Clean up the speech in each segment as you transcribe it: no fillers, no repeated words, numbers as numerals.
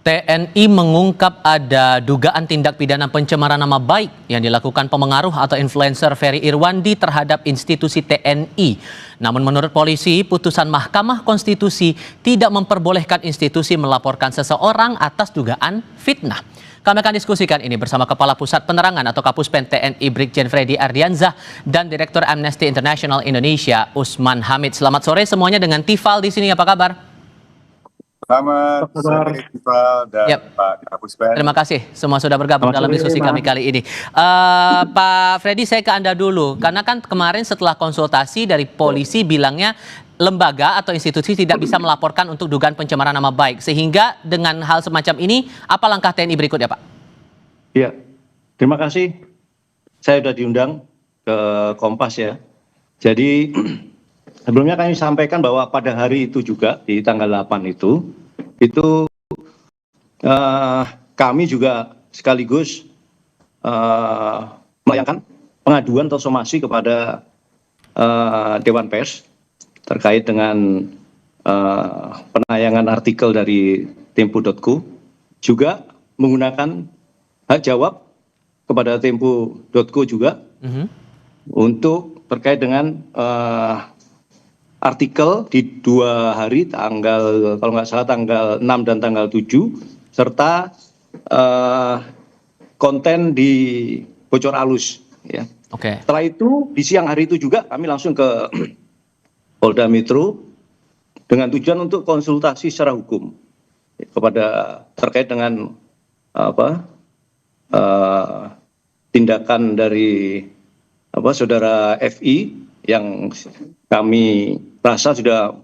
TNI mengungkap ada dugaan tindak pidana pencemaran nama baik yang dilakukan pemengaruh atau influencer Ferry Irwandi terhadap institusi TNI. Namun menurut polisi, putusan Mahkamah Konstitusi tidak memperbolehkan institusi melaporkan seseorang atas dugaan fitnah. Kami akan diskusikan ini bersama Kepala Pusat Penerangan atau Kapuspen TNI Brigjen Freddy Ardiansyah dan Direktur Amnesty International Indonesia Usman Hamid. Selamat sore semuanya dengan Tifal di sini. Apa kabar? Selamat sore Tifal dan Pak Kapuspen. Terima kasih semua sudah bergabung dalam diskusi kami kali ini. Pak Freddy, saya ke Anda dulu. Karena kan kemarin setelah konsultasi dari polisi bilangnya lembaga atau institusi tidak bisa melaporkan untuk dugaan pencemaran nama baik. Sehingga dengan hal semacam ini, apa langkah TNI berikutnya, Pak? Iya, terima kasih. Saya sudah diundang ke Kompas ya. Jadi sebelumnya kami sampaikan bahwa pada hari itu juga di tanggal 8 itu kami juga sekaligus melayangkan pengaduan atau somasi kepada Dewan Pers terkait dengan penayangan artikel dari Tempo.co, juga menggunakan hak jawab kepada Tempo.co juga untuk terkait dengan artikel di 2 hari, tanggal kalau nggak salah tanggal 6 dan tanggal 7, serta konten di bocor halus. Ya. Oke. Setelah itu di siang hari itu juga kami langsung ke Polda Metro dengan tujuan untuk konsultasi secara hukum kepada terkait dengan tindakan dari saudara FI yang kami rasa sudah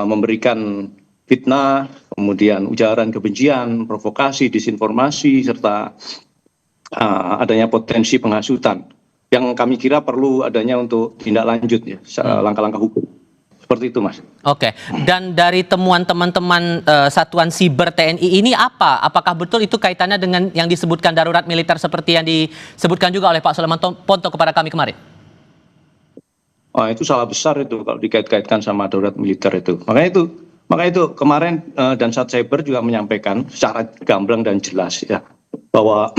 memberikan fitnah, kemudian ujaran kebencian, provokasi, disinformasi, serta adanya potensi penghasutan yang kami kira perlu adanya untuk tindak lanjut ya, langkah-langkah hukum. Seperti itu, Mas. Oke. Dan dari temuan teman-teman Satuan Siber TNI ini apa? Apakah betul itu kaitannya dengan yang disebutkan darurat militer seperti yang disebutkan juga oleh Pak Sulaiman Ponto kepada kami kemarin? Oh, itu salah besar itu kalau dikait-kaitkan sama darurat militer itu. Makanya itu kemarin dan Sat Cyber juga menyampaikan secara gamblang dan jelas ya bahwa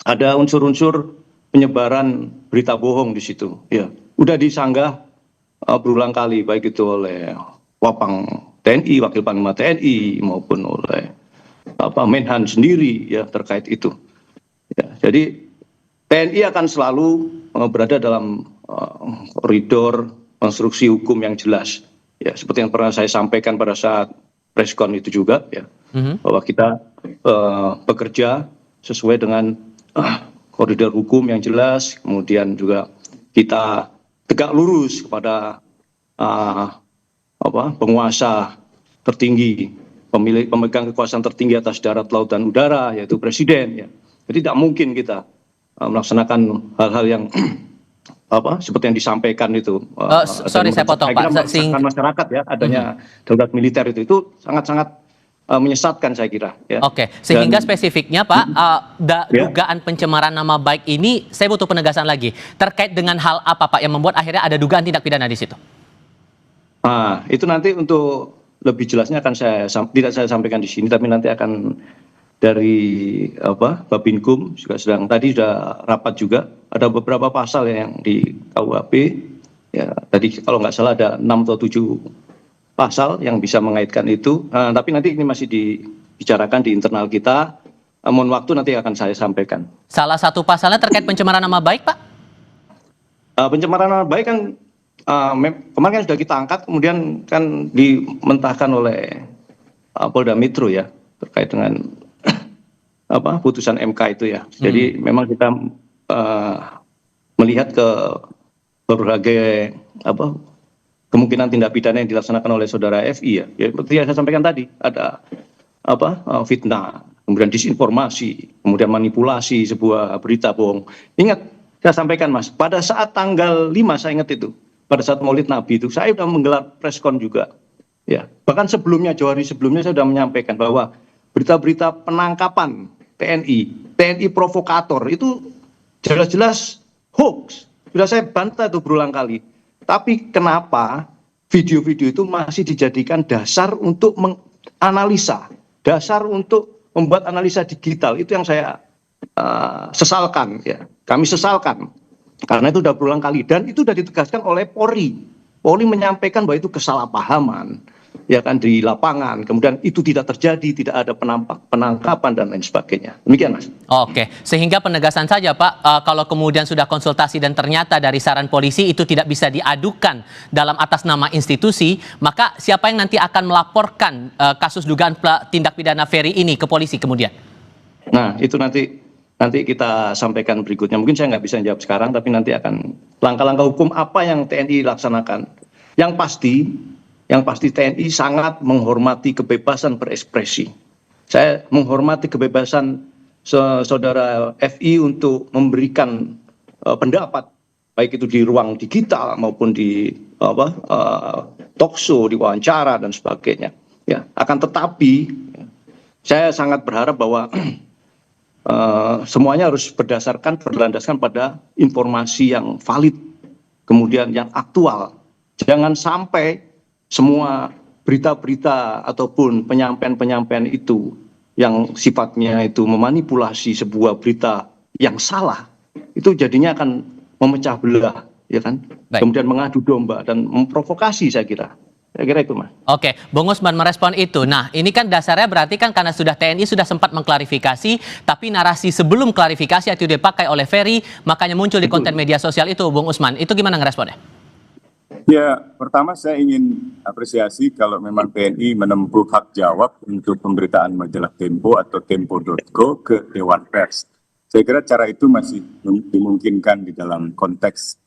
ada unsur-unsur penyebaran berita bohong di situ. Ya, udah disanggah berulang kali baik itu oleh Wapang TNI, Wakil Panglima TNI maupun oleh Menhan sendiri ya terkait itu. Ya, jadi TNI akan selalu berada dalam koridor konstruksi hukum yang jelas. Ya, seperti yang pernah saya sampaikan pada saat preskon itu juga ya, bahwa kita bekerja sesuai dengan koridor hukum yang jelas, kemudian juga kita tegak lurus kepada penguasa tertinggi, pemegang kekuasaan tertinggi atas darat, laut, dan udara, yaitu Presiden. Ya. Jadi tidak mungkin kita melaksanakan hal-hal yang seperti yang disampaikan itu. Sorry, saya potong, Pak. Masyarakat ya, adanya darurat militer itu sangat-sangat menyesatkan saya kira. Ya. Oke, sehingga spesifiknya Pak, dugaan pencemaran nama baik ini, saya butuh penegasan lagi. Terkait dengan hal apa Pak yang membuat akhirnya ada dugaan tindak pidana di situ? Itu nanti untuk lebih jelasnya akan tidak saya sampaikan di sini, tapi nanti akan dari Babinkum juga tadi sudah rapat juga. Ada beberapa pasal yang di KUHP. Ya, tadi kalau nggak salah ada 6 atau 7 pasal yang bisa mengaitkan itu, tapi nanti ini masih dibicarakan di internal kita. Mohon waktu nanti akan saya sampaikan. Salah satu pasalnya terkait pencemaran nama baik, Pak? Pencemaran nama baik kan kemarin kan sudah kita angkat, kemudian kan dimentahkan oleh Polda Metro ya terkait dengan putusan MK itu ya. Jadi memang kita melihat ke berbagai kemungkinan tindak pidana yang dilaksanakan oleh saudara FI ya. Seperti yang saya sampaikan tadi, ada fitnah, kemudian disinformasi, kemudian manipulasi sebuah berita bohong. Ingat, saya sampaikan Mas, pada saat tanggal 5 saya ingat itu, pada saat Maulid Nabi itu saya sudah menggelar preskon juga. Ya, bahkan sebelumnya, jauh hari sebelumnya saya sudah menyampaikan bahwa berita-berita penangkapan TNI provokator itu jelas-jelas hoax. Sudah saya bantah itu berulang kali. Tapi kenapa video-video itu masih dijadikan dasar untuk menganalisa dasar untuk membuat analisa digital. Itu yang saya sesalkan, ya. Kami sesalkan karena itu sudah berulang kali dan itu sudah ditegaskan oleh Polri. Polri menyampaikan bahwa itu kesalahpahaman, ya kan, di lapangan. Kemudian itu tidak terjadi, tidak ada penangkapan dan lain sebagainya. Demikian, Mas. Oke, sehingga penegasan saja Pak, kalau kemudian sudah konsultasi dan ternyata dari saran polisi itu tidak bisa diadukan dalam atas nama institusi, maka siapa yang nanti akan melaporkan kasus dugaan tindak pidana Ferry ini ke polisi kemudian? Nah, itu nanti kita sampaikan berikutnya. Mungkin saya nggak bisa jawab sekarang, tapi nanti akan langkah-langkah hukum apa yang TNI laksanakan. Yang pasti TNI sangat menghormati kebebasan berekspresi. Saya menghormati kebebasan saudara FI untuk memberikan pendapat, baik itu di ruang digital maupun di talkshow, di wawancara dan sebagainya. Ya, akan tetapi saya sangat berharap bahwa semuanya harus berlandaskan pada informasi yang valid, kemudian yang aktual. Jangan sampai semua berita-berita ataupun penyampaian-penyampaian itu yang sifatnya itu memanipulasi sebuah berita yang salah, itu jadinya akan memecah belah, ya kan? Baik. Kemudian mengadu domba dan memprovokasi, saya kira. Saya kira itu, Mas. Oke, Bung Usman merespon itu. Nah, ini kan dasarnya berarti kan karena TNI sudah sempat mengklarifikasi, tapi narasi sebelum klarifikasi itu dipakai oleh Ferry, makanya muncul di konten media sosial itu, Bung Usman. Itu gimana ngeresponnya? Ya, pertama saya ingin apresiasi kalau memang TNI menempuh hak jawab untuk pemberitaan majalah Tempo atau Tempo.co ke Dewan Pers. Saya kira cara itu masih dimungkinkan di dalam konteks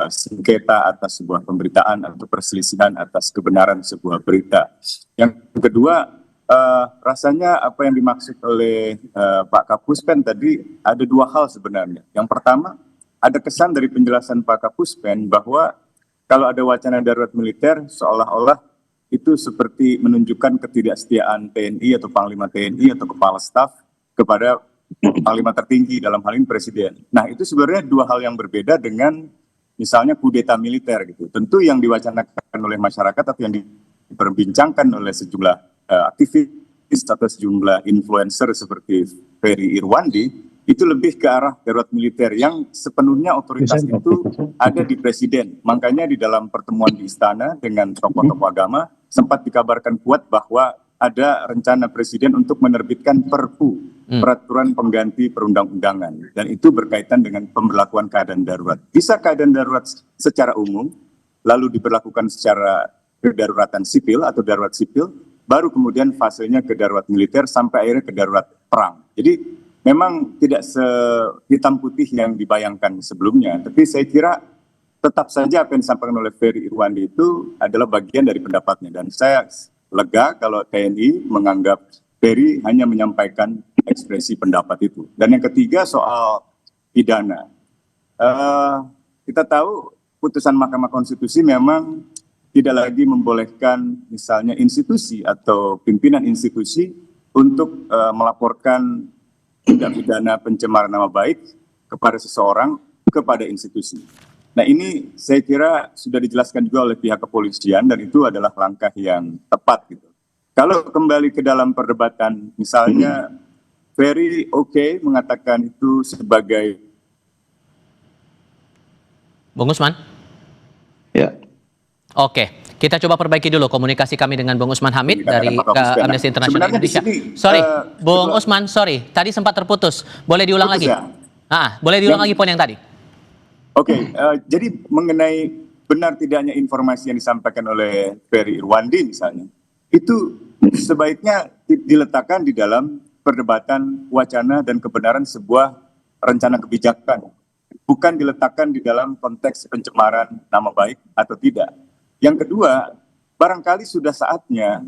sengketa atas sebuah pemberitaan atau perselisihan atas kebenaran sebuah berita. Yang kedua, rasanya apa yang dimaksud oleh Pak Kapuspen tadi ada dua hal sebenarnya. Yang pertama, ada kesan dari penjelasan Pak Kapuspen bahwa kalau ada wacana darurat militer, seolah-olah itu seperti menunjukkan ketidaksetiaan TNI atau Panglima TNI atau Kepala Staf kepada Panglima tertinggi dalam hal ini Presiden. Nah, itu sebenarnya dua hal yang berbeda dengan misalnya kudeta militer gitu. Tentu yang diwacanakan oleh masyarakat atau yang diperbincangkan oleh sejumlah aktivis atau sejumlah influencer seperti Ferry Irwandi itu lebih ke arah darurat militer yang sepenuhnya otoritas itu ada di Presiden. Makanya di dalam pertemuan di istana dengan tokoh-tokoh agama sempat dikabarkan kuat bahwa ada rencana Presiden untuk menerbitkan Perpu, peraturan pengganti perundang-undangan, dan itu berkaitan dengan pemberlakuan keadaan darurat. Bisa keadaan darurat secara umum, lalu diberlakukan secara kedaruratan sipil atau darurat sipil, baru kemudian fasenya ke darurat militer sampai akhirnya ke darurat perang. Jadi memang tidak sehitam putih yang dibayangkan sebelumnya, tapi saya kira tetap saja apa yang disampaikan oleh Ferry Irwandi itu adalah bagian dari pendapatnya, dan saya lega kalau TNI menganggap Ferry hanya menyampaikan ekspresi pendapat itu. Dan yang ketiga soal pidana. Kita tahu putusan Mahkamah Konstitusi memang tidak lagi membolehkan misalnya institusi atau pimpinan institusi untuk melaporkan tindak pidana pencemaran nama baik kepada seseorang, kepada institusi. Nah, ini saya kira sudah dijelaskan juga oleh pihak kepolisian dan itu adalah langkah yang tepat gitu. Kalau kembali ke dalam perdebatan, misalnya Ferry mengatakan itu sebagai Bung Usman? Ya. Oke, kita coba perbaiki dulu komunikasi kami dengan Bung Usman Hamid dari Amnesty International Indonesia. Sorry, Bung Usman, sorry, tadi sempat terputus. Boleh diulang lagi? Ya? Boleh diulang lagi poin yang tadi? Oke, jadi mengenai benar tidaknya informasi yang disampaikan oleh Ferry Irwandi misalnya, itu sebaiknya diletakkan di dalam perdebatan wacana dan kebenaran sebuah rencana kebijakan, bukan diletakkan di dalam konteks pencemaran nama baik atau tidak. Yang kedua, barangkali sudah saatnya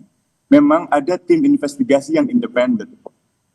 memang ada tim investigasi yang independen,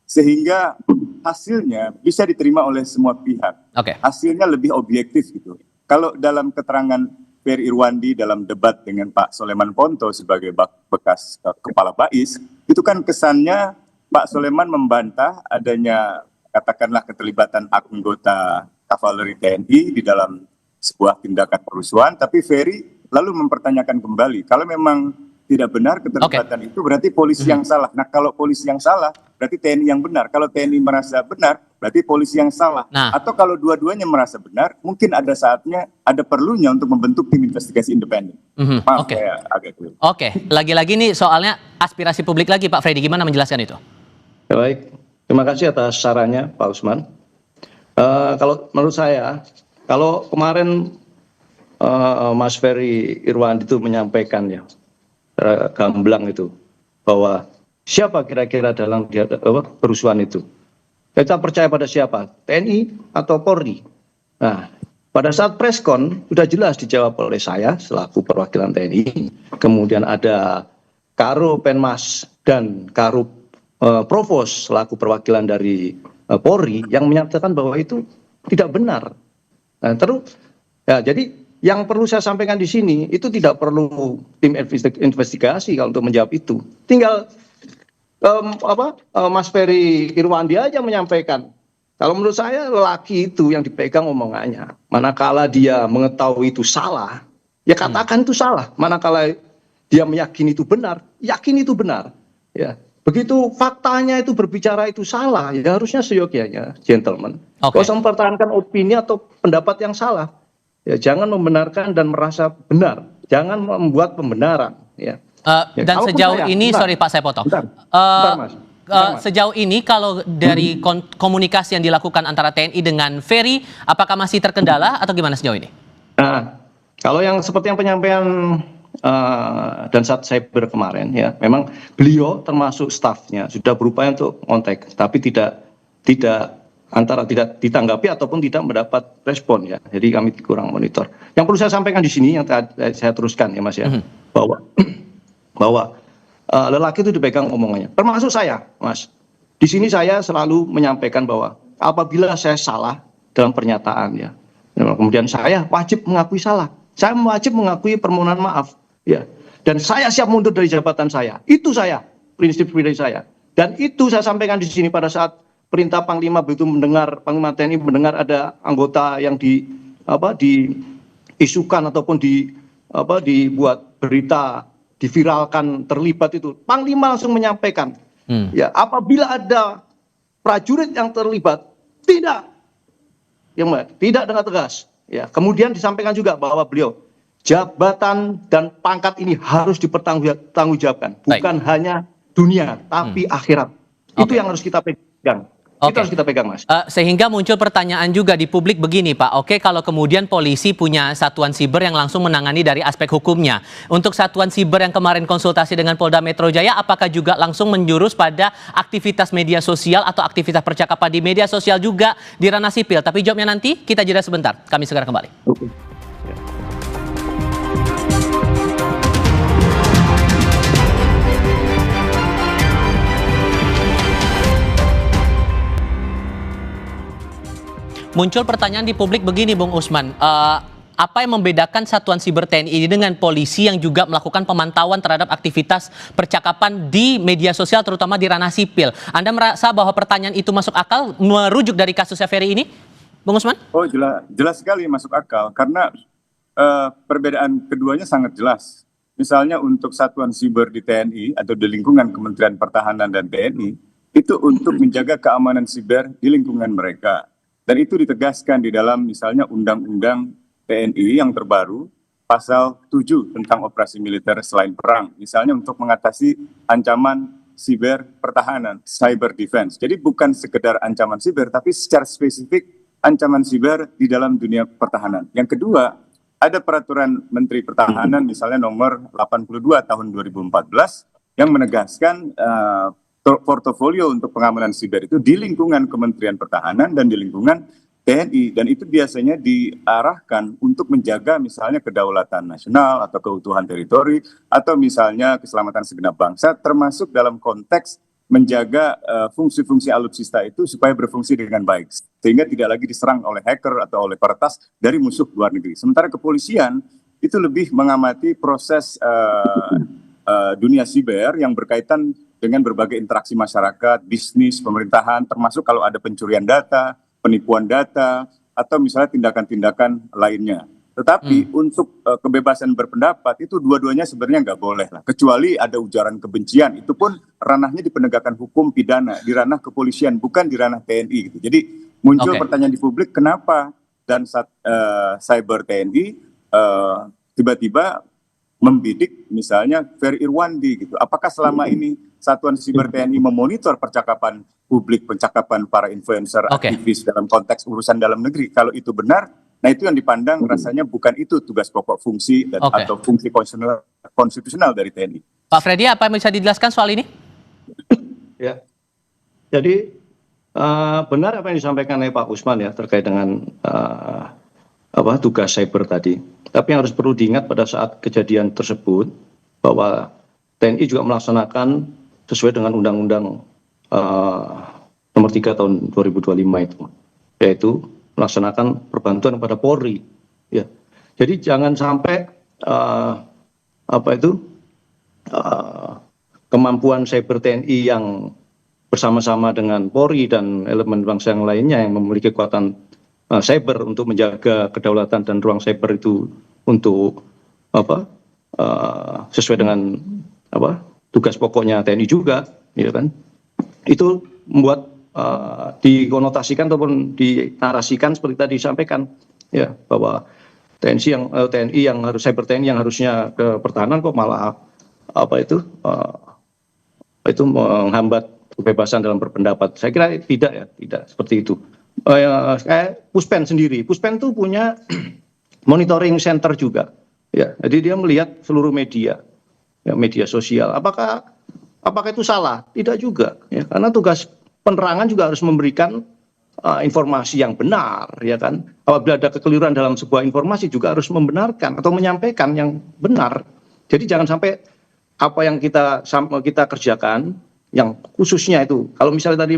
sehingga hasilnya bisa diterima oleh semua pihak. Hasilnya lebih objektif gitu. Kalau dalam keterangan Ferry Irwandi dalam debat dengan Pak Soleman Ponto sebagai bekas kepala BAIS, itu kan kesannya Pak Soleman membantah adanya katakanlah keterlibatan anggota kavaleri TNI di dalam sebuah tindakan kerusuhan, tapi Ferry lalu mempertanyakan kembali, kalau memang tidak benar keterlibatan itu berarti polisi yang salah. Nah, kalau polisi yang salah berarti TNI yang benar. Kalau TNI merasa benar berarti polisi yang salah. Nah. Atau kalau dua-duanya merasa benar, mungkin ada saatnya, ada perlunya untuk membentuk tim investigasi independen. Maaf, Oke. saya agak keliru. Oke, lagi-lagi nih soalnya aspirasi publik lagi Pak Freddy, gimana menjelaskan itu? Ya, baik, terima kasih atas sarannya Pak Usman. Kalau menurut saya, kalau kemarin Mas Ferry Irwandi itu menyampaikan ya, gamblang itu, bahwa siapa kira-kira dalam kerusuhan itu. Kita percaya pada siapa? TNI atau Polri? Nah, pada saat preskon sudah jelas dijawab oleh saya selaku perwakilan TNI. Kemudian ada Karo Penmas dan Karo Provos selaku perwakilan dari Polri yang menyatakan bahwa itu tidak benar. Nah, terus ya, jadi yang perlu saya sampaikan di sini itu tidak perlu tim investigasi kalau untuk menjawab itu. Tinggal Mas Ferry Irwandi aja menyampaikan. Kalau menurut saya lelaki itu yang dipegang omongannya. Manakala dia mengetahui itu salah, ya katakan itu salah. Manakala dia meyakini itu benar, yakin itu benar. Ya, begitu faktanya itu berbicara itu salah, ya harusnya seyogyanya, gentlemen. Kalau mempertahankan opini atau pendapat yang salah, ya jangan membenarkan dan merasa benar. Jangan membuat pembenaran. Ya. Dan sejauh ini, sorry Pak saya potong. Bentar, Mas. Sejauh ini kalau dari komunikasi yang dilakukan antara TNI dengan Ferry, apakah masih terkendala atau gimana sejauh ini? Nah, kalau yang seperti yang penyampaian dan saat cyber kemarin, ya memang beliau termasuk stafnya sudah berupaya untuk kontak, tapi tidak ditanggapi ataupun tidak mendapat respon ya. Jadi kami kurang monitor. Yang perlu saya sampaikan di sini yang saya teruskan ya Mas ya, bahwa lelaki itu dipegang omongannya, termasuk saya, Mas. Di sini saya selalu menyampaikan bahwa apabila saya salah dalam pernyataan ya, kemudian saya wajib mengakui salah, saya wajib mengakui permohonan maaf, ya, dan saya siap mundur dari jabatan saya. Itu saya, prinsip saya. Dan itu saya sampaikan di sini pada saat perintah Panglima begitu mendengar, Panglima TNI mendengar ada anggota yang diisukan ataupun dibuat berita, diviralkan terlibat itu, Panglima langsung menyampaikan, ya apabila ada prajurit yang terlibat, tidak dengan tegas. Ya, kemudian disampaikan juga bahwa beliau jabatan dan pangkat ini harus dipertanggungjawabkan, bukan hanya dunia tapi akhirat. Itu yang harus kita pegang. Itu harus kita pegang, Mas. Sehingga muncul pertanyaan juga di publik begini, Pak. Oke, kalau kemudian polisi punya satuan siber yang langsung menangani dari aspek hukumnya. Untuk satuan siber yang kemarin konsultasi dengan Polda Metro Jaya, apakah juga langsung menjurus pada aktivitas media sosial atau aktivitas percakapan di media sosial juga di ranah sipil? Tapi jawabnya nanti, kita jeda sebentar. Kami segera kembali. Muncul pertanyaan di publik begini, Bung Usman. Apa yang membedakan satuan siber TNI ini dengan polisi yang juga melakukan pemantauan terhadap aktivitas percakapan di media sosial, terutama di ranah sipil? Anda merasa bahwa pertanyaan itu masuk akal merujuk dari kasusnya Ferry ini, Bung Usman? Oh, jelas sekali masuk akal. Karena perbedaan keduanya sangat jelas. Misalnya untuk satuan siber di TNI atau di lingkungan Kementerian Pertahanan dan TNI, itu untuk menjaga keamanan siber di lingkungan mereka. Dan itu ditegaskan di dalam misalnya Undang-Undang TNI yang terbaru, pasal 7 tentang operasi militer selain perang. Misalnya untuk mengatasi ancaman siber pertahanan, cyber defense. Jadi bukan sekedar ancaman siber, tapi secara spesifik ancaman siber di dalam dunia pertahanan. Yang kedua, ada peraturan Menteri Pertahanan misalnya nomor 82 tahun 2014 yang menegaskan portofolio untuk pengamanan siber itu di lingkungan Kementerian Pertahanan dan di lingkungan TNI, dan itu biasanya diarahkan untuk menjaga misalnya kedaulatan nasional atau keutuhan teritori atau misalnya keselamatan segenap bangsa, termasuk dalam konteks menjaga fungsi-fungsi alutsista itu supaya berfungsi dengan baik sehingga tidak lagi diserang oleh hacker atau oleh peretas dari musuh luar negeri. Sementara kepolisian itu lebih mengamati proses dunia siber yang berkaitan dengan berbagai interaksi masyarakat, bisnis, pemerintahan, termasuk kalau ada pencurian data, penipuan data, atau misalnya tindakan-tindakan lainnya. Tetapi untuk kebebasan berpendapat itu dua-duanya sebenarnya nggak boleh lah. Kecuali ada ujaran kebencian, itu pun ranahnya di penegakan hukum pidana, di ranah kepolisian, bukan di ranah TNI. Gitu. Jadi muncul pertanyaan di publik, kenapa dan cyber TNI tiba-tiba membidik misalnya Ferry Irwandi gitu. Apakah selama ini Satuan Siber TNI memonitor percakapan publik, percakapan para influencer, aktivis dalam konteks urusan dalam negeri? Kalau itu benar, nah itu yang dipandang rasanya bukan itu tugas pokok fungsi atau fungsi konstitusional dari TNI. Pak Freddy, apa yang bisa dijelaskan soal ini? Ya, jadi benar apa yang disampaikan oleh Pak Usman ya terkait dengan tugas cyber tadi. Tapi yang harus perlu diingat pada saat kejadian tersebut bahwa TNI juga melaksanakan sesuai dengan Undang-Undang Nomor 3 Tahun 2025 itu, yaitu melaksanakan perbantuan kepada Polri. Ya, jadi jangan sampai kemampuan cyber TNI yang bersama-sama dengan Polri dan elemen bangsa yang lainnya yang memiliki kekuatan cyber untuk menjaga kedaulatan dan ruang cyber itu untuk sesuai dengan tugas pokoknya TNI juga, ya kan? Itu membuat dikonotasikan ataupun dinarasikan seperti tadi disampaikan, ya bahwa TNI yang harus cyber TNI yang harusnya ke pertahanan kok malah itu menghambat kebebasan dalam berpendapat. Saya kira tidak seperti itu. Puspen itu punya monitoring center juga, ya. Jadi dia melihat seluruh media, ya, media sosial. Apakah itu salah? Tidak juga, ya. Karena tugas penerangan juga harus memberikan informasi yang benar, ya kan. Apabila ada kekeliruan dalam sebuah informasi juga harus membenarkan atau menyampaikan yang benar. Jadi jangan sampai apa yang kita kerjakan, yang khususnya itu, kalau misalnya tadi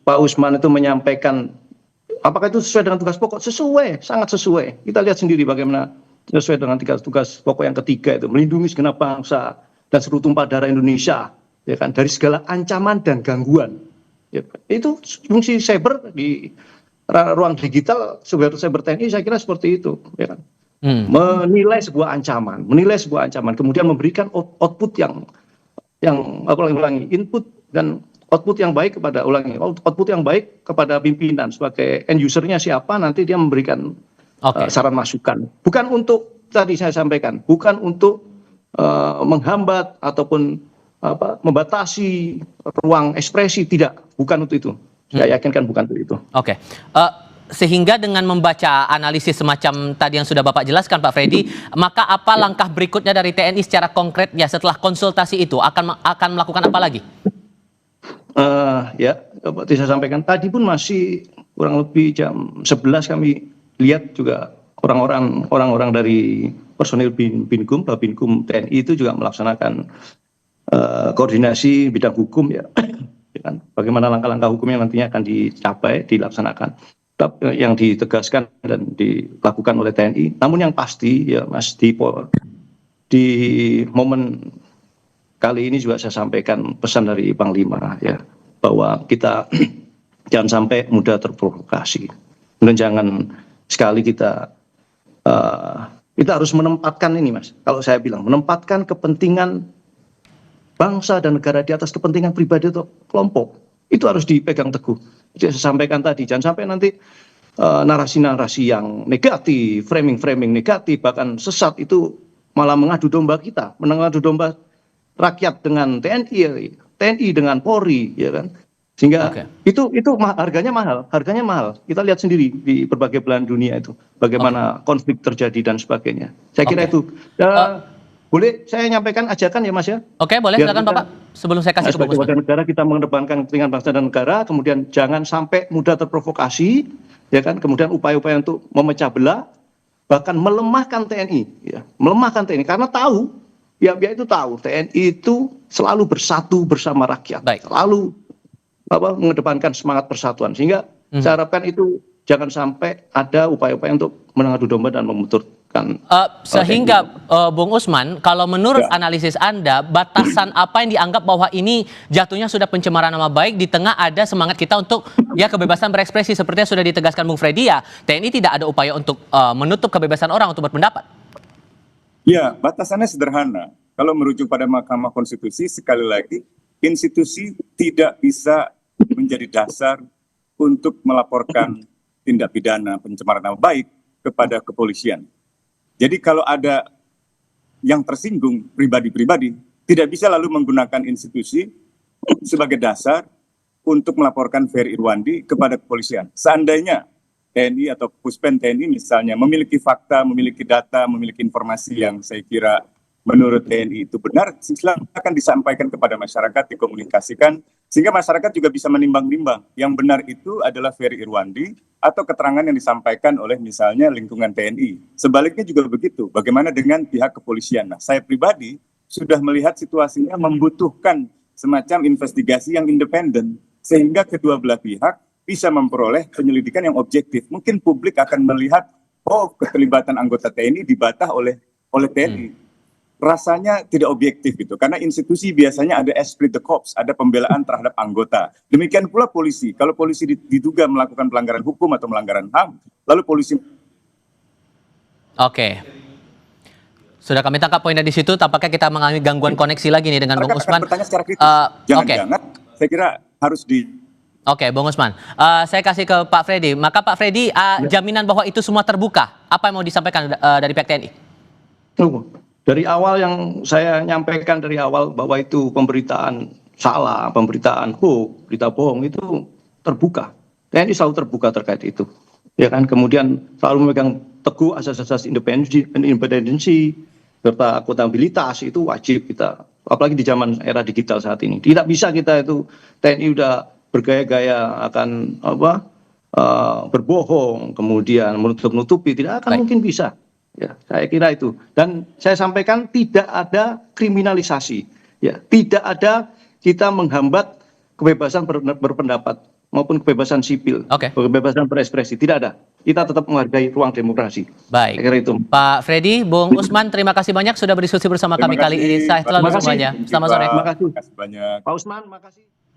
Pak Usman itu menyampaikan apakah itu sesuai dengan tugas pokok? Sangat sesuai. Kita lihat sendiri bagaimana sesuai dengan tugas pokok yang ketiga itu, melindungi segenap bangsa dan seluruh tumpah darah Indonesia, ya kan, dari segala ancaman dan gangguan. Ya, itu fungsi cyber di ruang digital sebagai cyber TNI, saya kira seperti itu, ya kan. Menilai sebuah ancaman, kemudian memberikan output yang input dan output yang baik kepada pimpinan sebagai end usernya siapa, nanti dia memberikan saran masukan. Bukan untuk tadi saya sampaikan, bukan untuk menghambat ataupun membatasi ruang ekspresi, bukan untuk itu. Saya yakinkan bukan untuk itu. Sehingga dengan membaca analisis semacam tadi yang sudah Bapak jelaskan, Pak Freddy, maka apa langkah berikutnya dari TNI secara konkretnya setelah konsultasi itu akan melakukan apa lagi? Seperti saya sampaikan tadi pun masih kurang lebih jam 11 kami lihat juga orang-orang dari personil Babinkum TNI itu juga melaksanakan koordinasi bidang hukum, ya. Bagaimana langkah-langkah hukum yang nantinya akan dilaksanakan, yang ditegaskan dan dilakukan oleh TNI. Namun yang pasti, ya Mas, di momen kali ini juga saya sampaikan pesan dari Panglima, ya, bahwa kita jangan sampai mudah terprovokasi. Dan jangan sekali kita harus menempatkan ini, Mas. Kalau saya bilang menempatkan kepentingan bangsa dan negara di atas kepentingan pribadi atau kelompok, itu harus dipegang teguh. Jadi saya sampaikan tadi, jangan sampai nanti narasi-narasi yang negatif, framing negatif, bahkan sesat itu malah mengadu domba kita, mengadu domba rakyat dengan TNI dengan Polri, ya kan. Sehingga itu harganya mahal. Kita lihat sendiri di berbagai belahan dunia itu bagaimana konflik terjadi dan sebagainya. Saya kira itu. Boleh saya nyampaikan ajakan ya, Mas, ya? Oke, boleh, silakan Bapak. Sebelum saya kasih sebagai warga negara kita mengedepankan kepentingan bangsa dan negara, kemudian jangan sampai mudah terprovokasi, ya kan? Kemudian upaya-upaya untuk memecah belah, bahkan melemahkan TNI, ya. Melemahkan TNI karena tahu, ya itu tahu TNI itu selalu bersatu bersama rakyat. Baik. Selalu mengedepankan semangat persatuan, sehingga saya harapkan itu jangan sampai ada upaya-upaya untuk mengadu domba dan memutus kan. Sehingga Bung Usman, kalau menurut Ya. analisis Anda, batasan apa yang dianggap bahwa ini jatuhnya sudah pencemaran nama baik di tengah ada semangat kita untuk ya kebebasan berekspresi seperti yang sudah ditegaskan Bung Freddy, ya TNI tidak ada upaya untuk menutup kebebasan orang untuk berpendapat. Ya, batasannya sederhana. Kalau merujuk pada Mahkamah Konstitusi, sekali lagi, institusi tidak bisa menjadi dasar untuk melaporkan tindak pidana pencemaran nama baik kepada kepolisian. Jadi kalau ada yang tersinggung pribadi-pribadi, tidak bisa lalu menggunakan institusi sebagai dasar untuk melaporkan Ferry Irwandi kepada kepolisian. Seandainya TNI atau Puspen TNI misalnya memiliki fakta, memiliki data, memiliki informasi yang saya kira menurut TNI itu benar, silakan disampaikan kepada masyarakat, dikomunikasikan, sehingga masyarakat juga bisa menimbang-nimbang yang benar itu adalah Ferry Irwandi atau keterangan yang disampaikan oleh misalnya lingkungan TNI. Sebaliknya juga begitu, bagaimana dengan pihak kepolisian. Nah, saya pribadi sudah melihat situasinya membutuhkan semacam investigasi yang independen, sehingga kedua belah pihak bisa memperoleh penyelidikan yang objektif. Mungkin publik akan melihat, oh keterlibatan anggota TNI dibantah oleh TNI. Rasanya tidak objektif gitu, karena institusi biasanya ada esprit de corps, ada pembelaan terhadap anggota. Demikian pula polisi, kalau polisi diduga melakukan pelanggaran hukum atau melanggaran HAM, lalu polisi... Oke. Sudah kami tangkap poinnya di situ, tampaknya kita mengalami gangguan koneksi lagi nih dengan Bung Mereka akan Usman. bertanya secara kritis. Oke. Jangan-jangan, saya kira harus Oke, Bung Usman. Saya kasih ke Pak Freddy. Maka Pak Freddy, jaminan bahwa itu semua terbuka. Apa yang mau disampaikan dari pihak TNI? Dari awal yang saya nyampaikan dari awal bahwa itu pemberitaan salah, pemberitaan hoax, berita bohong itu terbuka. TNI selalu terbuka terkait itu. Ya kan, kemudian selalu memegang teguh asas-asas independensi serta akuntabilitas itu wajib kita. Apalagi di zaman era digital saat ini. Tidak bisa kita itu TNI udah bergaya-gaya akan berbohong, kemudian menutup-nutupi, tidak akan mungkin bisa. Ya, saya kira itu. Dan saya sampaikan tidak ada kriminalisasi, ya, tidak ada kita menghambat kebebasan berpendapat maupun kebebasan sipil, kebebasan berekspresi, tidak ada. Kita tetap menghargai ruang demokrasi. Baik. Saya kira itu. Pak Freddy, Bung Usman, terima kasih banyak sudah berdiskusi bersama kami kali ini. Saya selalu semuanya. Selamat sore. Terima kasih. Terima kasih banyak. Pak Usman, makasih.